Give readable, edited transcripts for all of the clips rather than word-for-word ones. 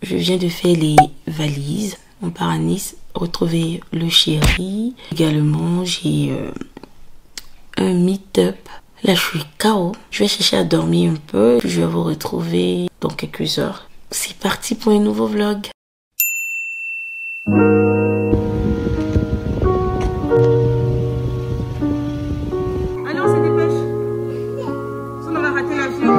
Je viens de faire les valises. On part à Nice, retrouver le chéri. Également, j'ai un meet-up. Là, je suis KO. Je vais chercher à dormir un peu. Puis je vais vous retrouver dans quelques heures. C'est parti pour un nouveau vlog. Allez, on se dépêche. Sinon, on va rater l'avion.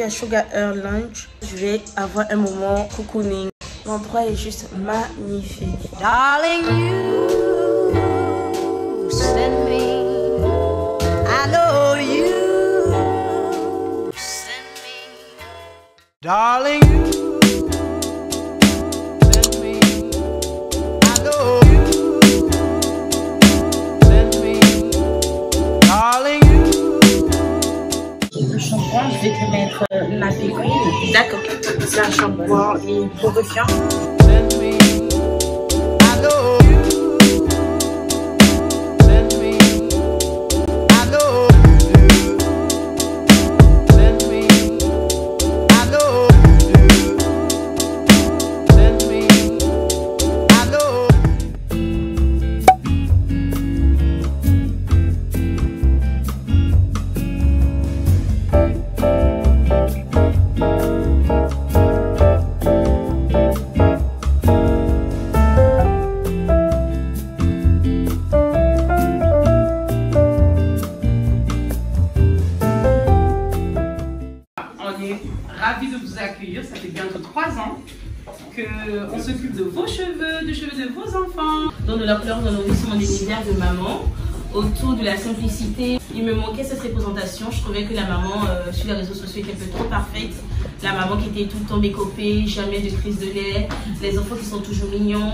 À Sugar Lounge, je vais avoir un moment cocooning. L'endroit est juste magnifique. Darling, you send me. I know you send me. Darling, you send me. I know you send me. Darling, you. Le shampoing, je vais te mettre la pégrine. D'accord. C'est un shampoing lubrifiant. Send me. I know you send me. I know you send me. I know you send me. I know. Ravi de vous accueillir, ça fait bientôt 3 ans qu'on s'occupe de vos cheveux, des cheveux de vos enfants. Dans de la couleur, dans mon univers de maman, autour de la simplicité. Il me manquait cette représentation, je trouvais que la maman sur les réseaux sociaux était un peu trop parfaite. La maman qui était tout le temps mécopée, jamais de crise de lait, les enfants qui sont toujours mignons.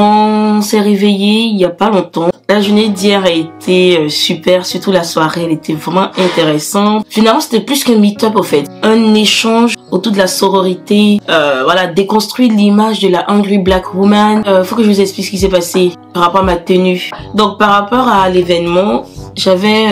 On s'est réveillé il y a pas longtemps. La journée d'hier a été super, surtout la soirée, elle était vraiment intéressante. Finalement, c'était plus qu'un meet-up au fait. Un échange autour de la sororité, voilà, déconstruire l'image de la Angry Black Woman. Faut que je vous explique ce qui s'est passé par rapport à ma tenue. Donc, par rapport à l'événement, j'avais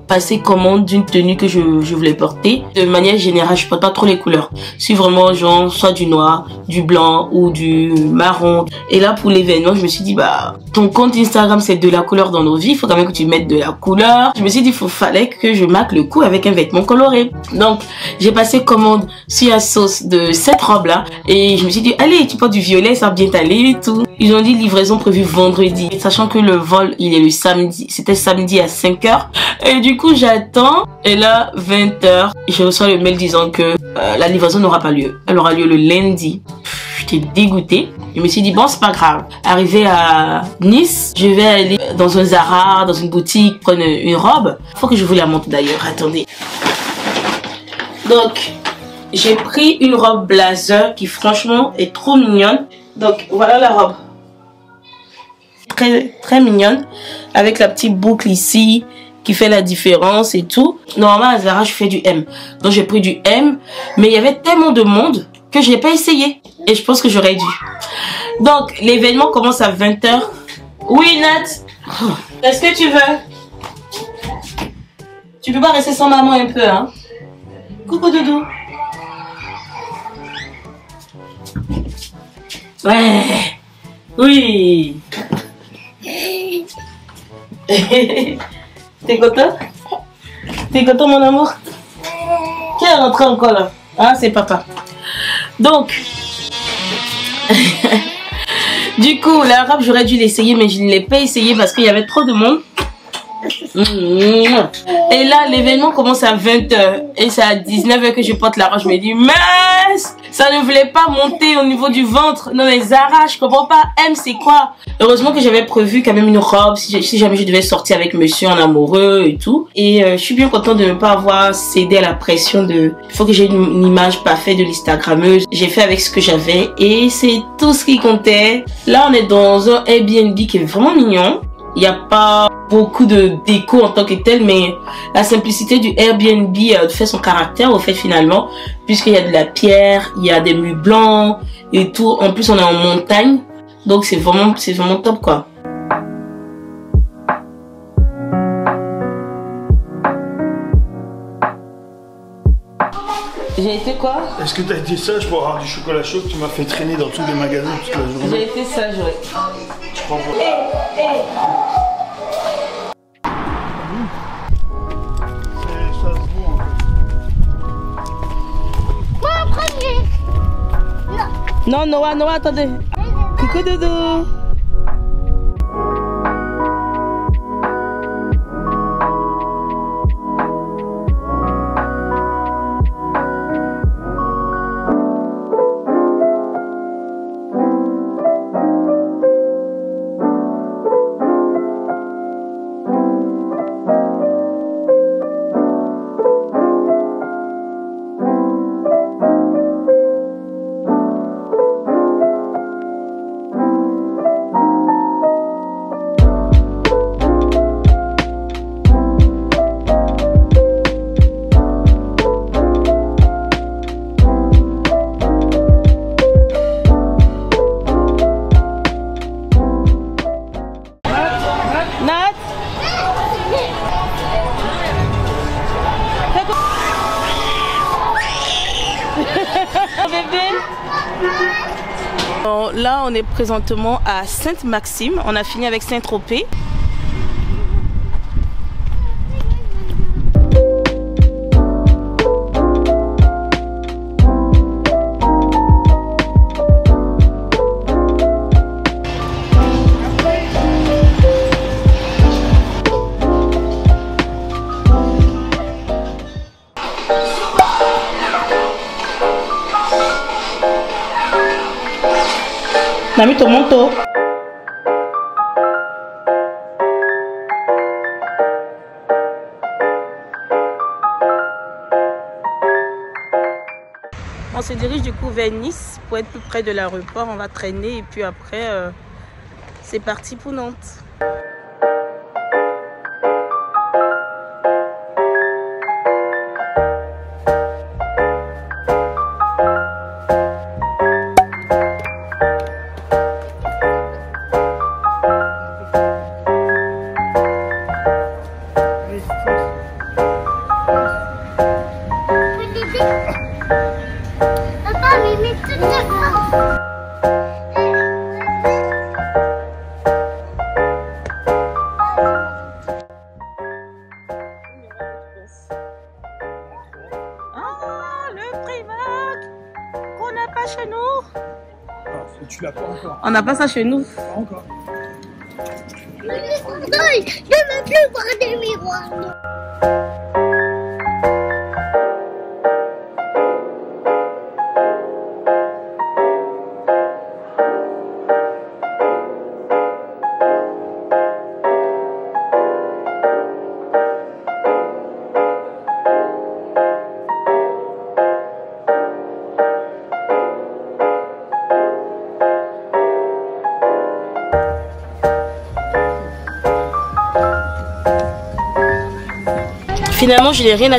passé commande d'une tenue que je voulais porter. De manière générale, je porte pas trop les couleurs. Je suis vraiment genre soit du noir, du blanc ou du marron. Et là, pour l'événement, je me suis dit, bah, ton compte Instagram, c'est de la couleur dans nos vies. Il faut quand même que tu mettes de la couleur. Je me suis dit, fallait que je marque le coup avec un vêtement coloré. Donc, j'ai passé commande sur la sauce de cette robe-là. Et je me suis dit, allez, tu portes du violet, ça va bien t'aller et tout. Ils ont dit livraison prévue vendredi. Et sachant que le vol, il est le samedi. C'était samedi à 5 h. Et du coup, j'attends. Et là, 20 h, je reçois le mail disant que la livraison n'aura pas lieu. Elle aura lieu le lundi. J'étais dégoûtée. Je me suis dit, bon, c'est pas grave. Arrivé à Nice, je vais aller dans un Zara, dans une boutique, prendre une robe. Faut que je vous la montre d'ailleurs. Attendez. Donc, j'ai pris une robe blazer qui franchement est trop mignonne. Donc, voilà la robe. Très, très mignonne. Avec la petite boucle ici qui fait la différence et tout. Normalement, à Zara, je fais du M. Donc, j'ai pris du M. Mais il y avait tellement de monde que je n'ai pas essayé. Et je pense que j'aurais dû. Donc, l'événement commence à 20 h. Oui, Nat. Est-ce que tu veux? Tu peux pas rester sans maman un peu, hein? Coucou, Doudou. Ouais. Oui. T'es content? T'es content, mon amour? Qui est rentré encore là? Ah, c'est papa. Donc, du coup, la robe, j'aurais dû l'essayer, mais je ne l'ai pas essayé parce qu'il y avait trop de monde. Et là, l'événement commence à 20h et c'est à 19h que je porte la robe. Je me dis, mince, ça ne voulait pas monter au niveau du ventre. Non, mais Zara, je comprends pas. M, c'est quoi? Heureusement que j'avais prévu quand même une robe si jamais je devais sortir avec monsieur en amoureux et tout. Et je suis bien contente de ne pas avoir cédé à la pression de il faut que j'ai une image parfaite de l'Instagrammeuse. J'ai fait avec ce que j'avais et c'est tout ce qui comptait. Là, on est dans un Airbnb qui est vraiment mignon. Il n'y a pas beaucoup de déco en tant que tel, mais la simplicité du Airbnb fait son caractère au fait finalement, puisqu'il y a de la pierre, il y a des murs blancs et tout. En plus, on est en montagne, donc c'est vraiment top quoi. J'ai été quoi? Est-ce que t'as été sage pour avoir du chocolat chaud que tu m'as fait traîner dans tous les magasins toute la journée? J'ai été sage, ouais. Je crois pas. Ça se voit en fait. Moi, premier. Non, Noah, attendez. Coucou doudou. Là, on est présentement à Sainte-Maxime. On a fini avec Saint-Tropez. On a mis ton manteau. On se dirige du coup vers Nice pour être plus près de l'aéroport. On va traîner et puis après, c'est parti pour Nantes. Chez nous. Tu l'as pas encore. On n'a pas ça chez nous. Pas encore. Non, je ne veux plus voir des miroirs. Finalement, je n'ai rien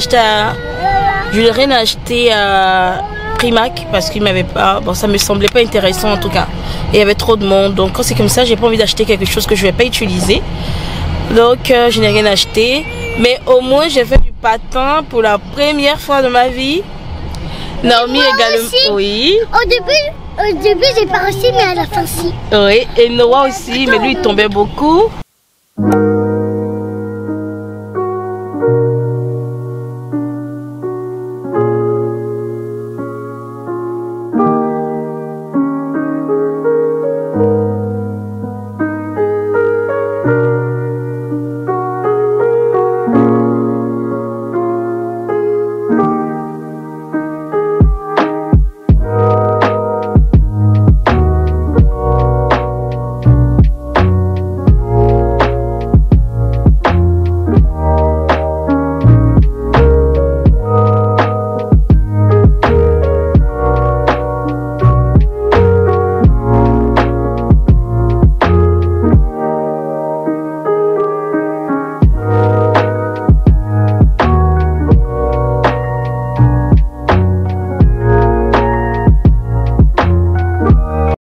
acheté à Primark parce qu'il m'avait pas, bon, ça me semblait pas intéressant en tout cas. Et il y avait trop de monde, donc quand c'est comme ça, j'ai pas envie d'acheter quelque chose que je vais pas utiliser. Donc je n'ai rien acheté, mais au moins j'ai fait du patin pour la première fois de ma vie. Naomi également. Aussi, oui. Au début j'ai pas réussi, mais à la fin si. Oui, et Noah aussi, mais lui il tombait beaucoup.